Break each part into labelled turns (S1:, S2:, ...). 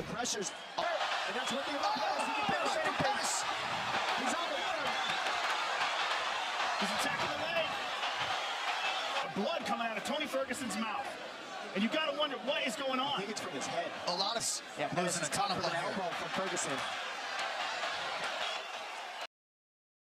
S1: The pressure's and that's what the pass. He's on the water.
S2: He's attacking the leg. Blood coming out of Tony Ferguson's mouth. And you got to wonder what is going on.
S1: I think it's from his head.
S3: A lot of
S1: Losing a ton of blood. Elbow from Ferguson.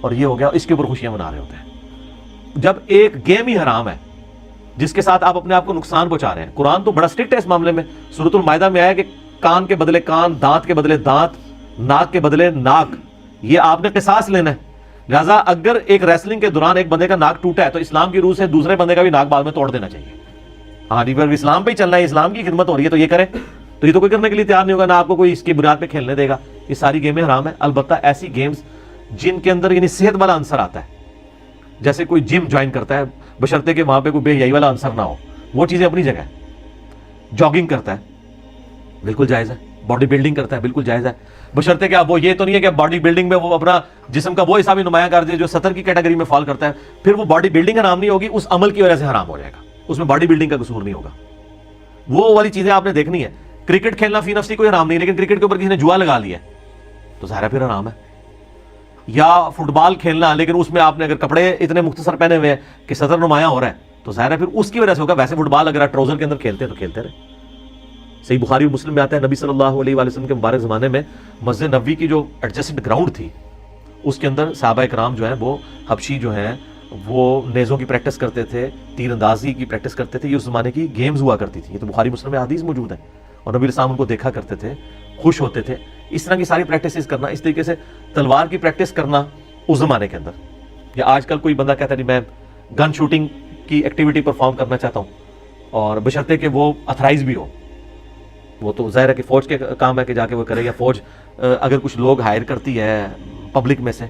S4: اور یہ ہو گیا, اس کے اوپر خوشیاں منا رہے ہوتے ہیں. جب ایک گیم ہی حرام ہے جس کے ساتھ آپ اپنے آپ کو نقصان پہنچا رہے ہیں. قرآن تو بڑا اسٹرکٹ ہے اس معاملے میں. سورۃ المائدہ میں آیا کہ کان کے بدلے کان, دانت کے بدلے دانت, ناک کے بدلے ناک, یہ آپ نے قصاص لینا ہے. لہٰذا اگر ایک ریسلنگ کے دوران ایک بندے کا ناک ٹوٹا ہے تو اسلام کی روح سے دوسرے بندے کا بھی ناک بعد میں توڑ دینا چاہیے. ہاں جی, پر اسلام پہ ہی چلنا ہے, اسلام کی خدمت ہو رہی ہے تو یہ کرے. تو یہ تو کوئی کرنے کے لیے تیار نہیں ہوگا, نہ آپ کو کوئی اس کی بنیاد پہ کھیلنے دے گا. یہ ساری گیمیں حرام ہیں. البتہ ایسی گیمز جن کے اندر یعنی صحت والا عنصر آتا ہے, جیسے کوئی جم جوائن کرتا ہے بشرطے کہ وہاں پہ کوئی بے حیائی والا عنصر نہ ہو, وہ چیزیں اپنی جگہ ہے. جاگنگ کرتا ہے بالکل جائز ہے, باڈی بلڈنگ کرتا ہے بالکل جائز ہے, بشرطے کہ اب وہ یہ تو نہیں ہے کہ باڈی بلڈنگ میں وہ اپنا جسم کا وہ حصہ بھی نمایاں کر دے جو 70 کی کیٹیگری میں فال کرتا ہے, پھر وہ باڈی بلڈنگ کا نام نہیں ہوگی, اس عمل کی وجہ سے حرام ہو جائے گا, اس میں باڈی بلڈنگ کا قصور نہیں ہوگا. وہ والی چیزیں آپ نے دیکھنی ہے. کرکٹ کھیلنا فی نفسی کوئی حرام نہیں, لیکن کرکٹ کے اوپر کسی نے جوا لگا لیا تو ظاہر ہے پھر حرام ہے. یا فٹ بال کھیلنا لیکن اس میں آپ نے اگر کپڑے اتنے مختصر پہنے ہوئے ہیں کہ صدر نمایاں ہو رہا ہے تو ظاہر ہے پھر اس کی وجہ سے ہوگا. ویسے فٹ بال اگر آپ ٹراؤزر کے اندر کھیلتے ہیں تو کھیلتے رہے. صحیح بخاری اور مسلم میں آتا ہے نبی صلی اللہ علیہ وآلہ وسلم کے مبارک زمانے میں مسجد نبوی کی جو ایڈجسٹڈ گراؤنڈ تھی اس کے اندر صحابہ کرام جو ہیں وہ حبشی جو ہیں وہ نیزوں کی پریکٹس کرتے تھے, تیر اندازی کی پریکٹس کرتے تھے. یہ اس زمانے کی گیمز ہوا کرتی تھی. یہ تو بخاری مسلم میں حدیث موجود ہے. اور نبی علیہ السلام ان کو دیکھا کرتے تھے, خوش ہوتے تھے. اس طرح کی ساری پریکٹسز کرنا, اس طریقے سے تلوار کی پریکٹس کرنا اس زمانے کے اندر. یا آج کل کوئی بندہ کہتا ہے میں گن شوٹنگ کی ایکٹیویٹی پرفارم کرنا چاہتا ہوں, اور بشرطے کہ وہ اتھرائز بھی ہو. وہ تو ظاہر ہے کہ فوج کے کام ہے کہ جا کے وہ کرے, یا فوج اگر کچھ لوگ ہائر کرتی ہے پبلک میں سے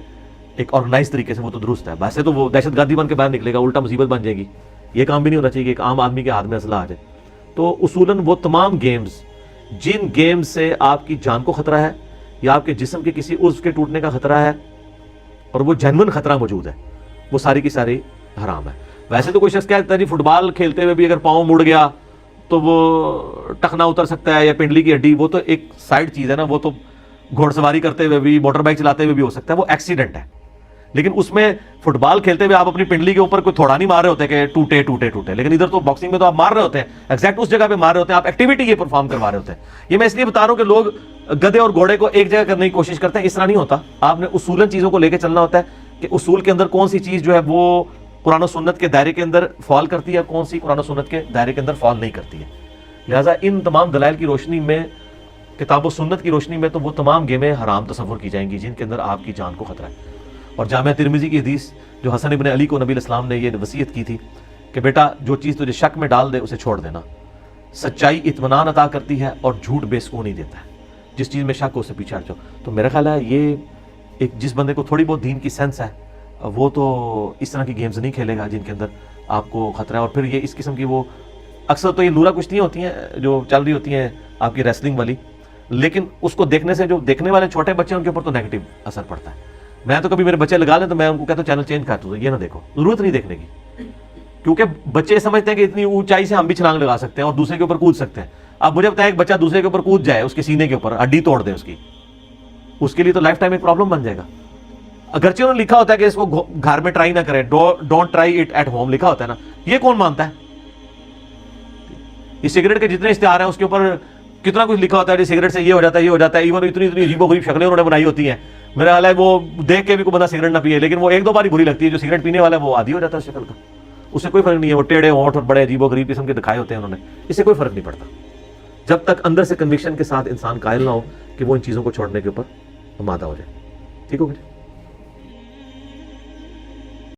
S4: ایک آرگنائز طریقے سے وہ تو درست ہے. ویسے تو وہ دہشت گردی بن کے باہر نکلے گا, الٹا مصیبت بن جائے گی. یہ کام بھی نہیں ہونا چاہیے کہ ایک عام آدمی کے ہاتھ میں اسلحہ آ جائے. تو اصولاً وہ تمام گیمز جن گیمز سے آپ کی جان کو خطرہ ہے یا آپ کے جسم کے کسی عضو کے ٹوٹنے کا خطرہ ہے اور وہ جینون خطرہ موجود ہے, وہ ساری کی ساری حرام ہے. ویسے تو کوئی شخص کہتا ہے جی فٹ بال کھیلتے ہوئے بھی اگر پاؤں مڑ گیا تو وہ ٹخنا اتر سکتا ہے یا پنڈلی کی ہڈی, وہ تو ایک سائڈ چیز ہے نا. وہ تو گھوڑ سواری کرتے ہوئے بھی, موٹر بائک چلاتے ہوئے بھی ہو سکتا ہے, وہ ایکسیڈنٹ ہے. لیکن اس میں فٹ بال کھیلتے ہوئے آپ اپنی پنڈلی کے اوپر کوئی تھوڑا نہیں مار رہے ہوتے کہ ٹوٹے ٹوٹے ٹوٹے, لیکن ادھر تو باکسنگ میں تو آپ مار رہے ہوتے ہیں, ایگزیکٹ اس جگہ پہ مار رہے ہوتے ہیں, آپ ایکٹیویٹی یہ پرفارم کروا رہے ہوتے ہیں. یہ میں اس لیے بتا رہا ہوں کہ لوگ گدھے اور گھوڑے کو ایک جگہ کرنے کی کوشش کرتے ہیں. اس طرح نہیں ہوتا. آپ نے اصولاً چیزوں کو لے کے چلنا ہوتا ہے کہ اصول کے اندر کون سی چیز جو ہے وہ قرآن و سنت کے دائرے کے اندر فال کرتی ہے, کون سی قرآن و سنت کے دائرے کے اندر فال نہیں کرتی ہے. لہٰذا ان تمام دلائل کی روشنی میں, کتاب و سنت کی روشنی میں, تو وہ تمام گیمیں حرام تصور کی جائیں گی جن کے اندر آپ کی جان کو خطرہ ہے. اور جامعہ ترمذی کی حدیث جو حسن ابن علی کو نبی علیہ السلام نے یہ وصیت کی تھی کہ بیٹا جو چیز تجھے شک میں ڈال دے اسے چھوڑ دینا. سچائی اطمینان عطا کرتی ہے اور جھوٹ بے سکونی دیتا ہے. جس چیز میں شک ہو اسے پیچھے ہٹ جاؤ. تو میرا خیال ہے یہ ایک جس بندے کو تھوڑی بہت دین کی سینس ہے وہ تو اس طرح کی گیمز نہیں کھیلے گا جن کے اندر آپ کو خطرہ ہے. اور پھر یہ اس قسم کی وہ اکثر تو یہ نورا کشتیاں ہوتی ہیں جو چل رہی ہوتی ہیں آپ کی ریسلنگ والی, لیکن اس کو دیکھنے سے جو دیکھنے والے چھوٹے بچے ہیں ان کے اوپر تو نیگیٹو اثر پڑتا ہے. میں تو کبھی میرے بچے لگا لیں تو میں ان کو کہتا ہوں چینل چینج کر دو, یہ نہ دیکھو, ضرورت نہیں دیکھنے کی. کیونکہ بچے سمجھتے ہیں کہ اتنی اونچائی سے ہم بھی چھلانگ لگا سکتے ہیں اور دوسرے کے اوپر کود سکتے ہیں. اب مجھے بتائیں ایک بچہ دوسرے کے اوپر کود جائے, اس کے سینے کے اوپر ہڈی توڑ دے اس کے لیے تو لائف ٹائم ایک پرابلم بن جائے گا. اگرچہ انہوں نے لکھا ہوتا ہے کہ اس کو گھر میں ٹرائی نہ کریں, don't try it at home لکھا ہوتا ہے نا, یہ کون مانتا ہے؟ یہ سگریٹ کے جتنے اشتہار ہیں اس کے اوپر کتنا کچھ لکھا ہوتا ہے, سگریٹ سے یہ ہو جاتا ہے, یہ ہو جاتا ہے. ایون اتنی عجیب و غریب شکلیں انہوں نے بنائی ہوتی ہیں. میرا حال ہے وہ دیکھ کے بھی کوئی بندہ سگریٹ نہ پیے, لیکن وہ ایک دو بار ہی بری لگتی ہے. جو سگریٹ پینے والا ہے وہ عادی ہو جاتا ہے شکل کا, اس سے کوئی فرق نہیں ہے. وہ ٹیڑے ہونٹ اور بڑے عجیب و غریب قسم کے دکھائے ہوتے ہیں انہوں نے, اس سے کوئی فرق نہیں پڑتا جب تک اندر سے کنوکشن کے ساتھ انسان قائل نہ ہو کہ وہ ان چیزوں کو چھوڑنے کے اوپر آمادہ ہو جائے. ٹھیک ہو گیا.